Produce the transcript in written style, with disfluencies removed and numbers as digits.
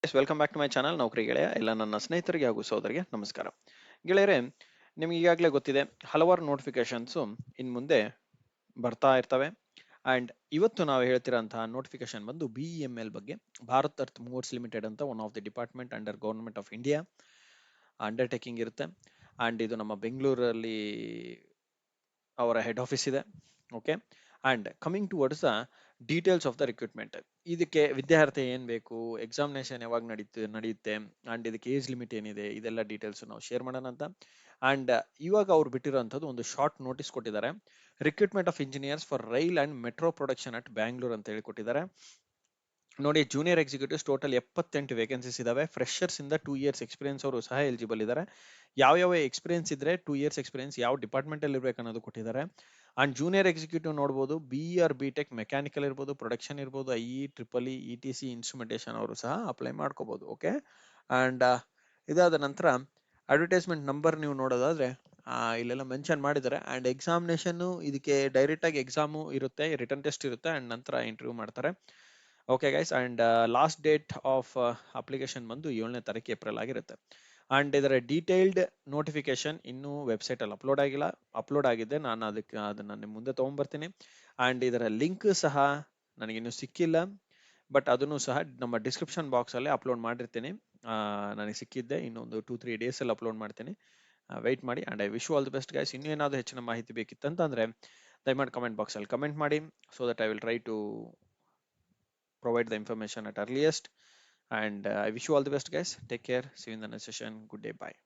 Welcome back to my channel ನೌಕರಿ ಗೆಳೆಯ ಎಲ್ಲ ನನ್ನ ಸ್ನೇಹಿತರಿಗೆ ಹಾಗೂ ಸಹೋದರಿಗೆ ನಮಸ್ಕಾರ. ಗೆಳೆಯರೆ, ನಿಮ್ಗೆ ಈಗಾಗಲೇ ಗೊತ್ತಿದೆ ಹಲವಾರು ನೋಟಿಫಿಕೇಶನ್ಸ್ ಇನ್ ಮುಂದೆ ಬರ್ತಾ ಇರ್ತವೆ. ಅಂಡ್ ಇವತ್ತು ನಾವು ಹೇಳ್ತಿರೋಂತಹ ನೋಟಿಫಿಕೇಶನ್ ಬಂದು BEML ಬಗ್ಗೆ. ಭಾರತ್ ಅರ್ತ್ ಮೂವರ್ಸ್ ಲಿಮಿಟೆಡ್ ಅಂತ one of the department under government of India undertaking ಇರುತ್ತೆ. ಅಂಡ್ ಇದು ನಮ್ಮ ಬೆಂಗಳೂರಲ್ಲಿ ಅವರ ಹೆಡ್ ಆಫೀಸ್ ಇದೆ. Okay, and coming towards the details of the recruitment. ಇದಕ್ಕೆ ವಿದ್ಯಾರ್ಥಿ ಏನ್ ಬೇಕು, ಎಕ್ಸಾಮಿನೇಷನ್ ಯಾವಾಗ ನಡೆಯುತ್ತೆ, ಅಂಡ್ ಇದಕ್ಕೆ ಏಜ್ ಲಿಮಿಟ್ ಏನಿದೆ, ಇದೆಲ್ಲ ಡೀಟೇಲ್ಸ್ ನಾವು ಶೇರ್ ಮಾಡೋಣ ಅಂತ. ಅಂಡ್ ಇವಾಗ ಅವ್ರು ಬಿಟ್ಟಿರೋಂಥದ್ದು ಒಂದು ಶಾರ್ಟ್ ನೋಟಿಸ್ ಕೊಟ್ಟಿದ್ದಾರೆ. Recruitment of engineers for rail and metro production at Bangalore ಅಂತ ಹೇಳಿ ಕೊಟ್ಟಿದ್ದಾರೆ. ನೋಡಿ, ಜೂನಿಯರ್ ಎಕ್ಸಿಕ್ಯೂಟಿವ್ಸ್ ಟೋಟಲ್ 78 ವೇಕೆನ್ಸೀಸ್ ಇದಾವೆ. ಫ್ರೆಶರ್ಸ್ ಇಂದ 2 ಇಯರ್ಸ್ ಎಕ್ಸ್ಪೀರಿಯನ್ಸ್ ಅವರು ಸಹ ಎಲಿಜಿಬಲ್ ಇದ್ದಾರೆ. ಯಾವ ಎಕ್ಸ್ಪೀರಿಯನ್ಸ್ ಇದ್ರೆ 2 ಇಯರ್ಸ್ ಎಕ್ಸ್ಪೀರಿಯನ್ಸ್ ಯಾವ ಡಿಪಾರ್ಟ್ಮೆಂಟ್ ಅಲ್ಲಿ ಇರ್ಬೇಕು ಅನ್ನೋದು ಕೊಟ್ಟಿದ್ದಾರೆ. ಅಂಡ್ ಜೂನಿಯರ್ ಎಕ್ಸಿಕ್ಯೂಟಿವ್ ನೋಡಬಹುದು, BE or B.Tech ಮೆಕ್ಯಾನಿಕಲ್ ಇರ್ಬೋದು, ಪ್ರೊಡಕ್ಷನ್ ಇರ್ಬೋದು, IE, EEE, ETC, ಇನ್ಸ್ಟ್ರುಮೆಂಟೇಶನ್ ಅವರು ಸಹ ಅಪ್ಲೈ ಮಾಡ್ಕೋಬಹುದು. ಓಕೆ, ಅಂಡ್ ಇದಾದ ನಂತರ ಅಡ್ವರ್ಟೈಸ್ಮೆಂಟ್ ನಂಬರ್ ನೀವು ನೋಡೋದಾದ್ರೆ ಇಲ್ಲೆಲ್ಲ ಮೆನ್ಷನ್ ಮಾಡಿದ್ದಾರೆ. ಅಂಡ್ ಎಕ್ಸಾಮಿನೇಷನ್ ಇದಕ್ಕೆ ಡೈರೆಕ್ಟ್ ಆಗಿ ಎಕ್ಸಾಮು ಇರುತ್ತೆ, ರಿಟರ್ನ್ ಟೆಸ್ಟ್ ಇರುತ್ತೆ, ಅಂಡ್ ನಂತರ ಇಂಟರ್ವ್ಯೂ ಮಾಡ್ತಾರೆ. Okay guys, and last date of application ಬಂದು 7ನೇ ತಾರೀಕು ಏಪ್ರಿಲ್ ಆಗಿರುತ್ತೆ. ಅಂಡ್ ಇದರ ಡೀಟೇಲ್ಡ್ ನೋಟಿಫಿಕೇಶನ್ ಇನ್ನೂ ವೆಬ್ಸೈಟ್ ಅಲ್ಲಿ ಅಪ್ಲೋಡ್ ಆಗಿಲ್ಲ. ಅಪ್ಲೋಡ್ ಆಗಿದೆ, ನಾನು ಅದನ್ನ ನಿಮ್ಮ ಮುಂದೆ ತಗೊಂಡ್ಬರ್ತೀನಿ. ಅಂಡ್ ಇದರ ಲಿಂಕ್ ಸಹ ನನಗಿನ್ನೂ ಸಿಕ್ಕಿಲ್ಲ, ಬಟ್ ಅದನ್ನು ಸಹ ನಮ್ಮ ಡಿಸ್ಕ್ರಿಪ್ಷನ್ ಬಾಕ್ಸ್ ಅಲ್ಲಿ ಅಪ್ಲೋಡ್ ಮಾಡಿರ್ತೀನಿ. ನನಗೆ ಸಿಕ್ಕಿದ್ದೆ, ಇನ್ನೊಂದು 2-3 ಡೇಸ್ ಅಲ್ಲಿ ಅಪ್ಲೋಡ್ ಮಾಡ್ತೀನಿ. ವೆಯ್ಟ್ ಮಾಡಿ. And I wish you all the best guys. ಇನ್ನೂ ಏನಾದರೂ ಹೆಚ್ಚಿನ ಮಾಹಿತಿ ಬೇಕಿತ್ತಂತಂದ್ರೆ ದಯಮಾಡಿ ಕಮೆಂಟ್ ಬಾಕ್ಸ್ ಅಲ್ಲಿ ಕಮೆಂಟ್ ಮಾಡಿ, so that I will try to provide the information at earliest. And I wish you all the best guys. Take care. See you in the next session. Good day. Bye.